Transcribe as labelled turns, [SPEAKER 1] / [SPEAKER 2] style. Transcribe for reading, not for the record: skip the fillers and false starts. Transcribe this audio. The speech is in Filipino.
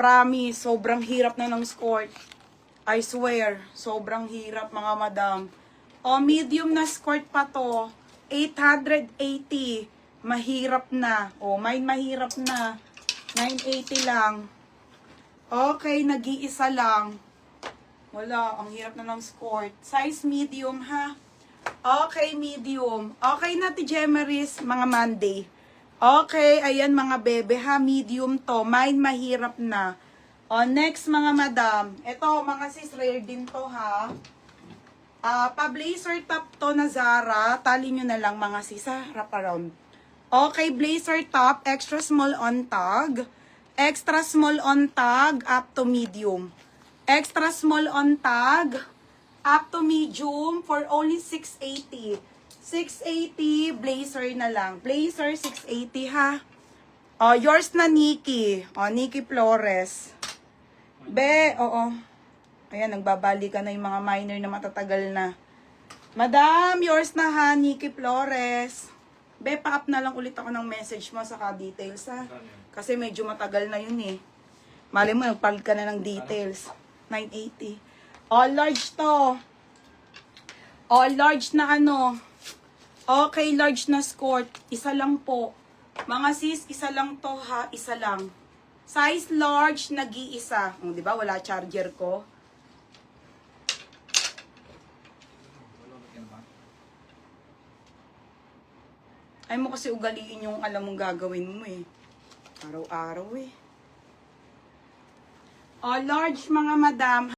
[SPEAKER 1] Promise, sobrang hirap na ng skirt. I swear, sobrang hirap mga madam. O, medium na skirt pa to. 880. Mahirap na. O, mine mahirap na. 980 lang. Okay, nag-iisa lang. Wala, ang hirap na ng skirt. Size medium, ha? Okay, medium. Okay na, Tijemeris, mga Monday. Okay, ayan mga bebe, ha? Medium to. Mine mahirap na. O, next mga madam. Ito, mga sis, rare din to, ha? Pa-blazer top to na Zara. Tali nyo na lang mga sis, ha? Wrap around. Okay, blazer top. Extra small on tag. Extra small on tag. Up to medium. Extra small on tag. Up to medium for only 680. 680, blazer na lang. Blazer, 680, ha? O, yours na, Nikki. O, Nikki Flores. Be, oo. Ayan, nagbabali ka na yung mga minor na matatagal na. Madam, yours na ha, Nikki Flores. Be, pa-up na lang ulit ako ng message mo saka details ha. Kasi medyo matagal na yun eh. Mali mo, nagpalit ka na ng details. 980. All large to. All large na ano. Okay, large na skirt. Isa lang po. Mga sis, isa lang to ha. Isa lang. Size large, nag-iisa. Di ba? Wala charger ko. Ay mo kasi ugaliin yung alam mong gagawin mo eh. Araw-araw eh. O, large mga madam.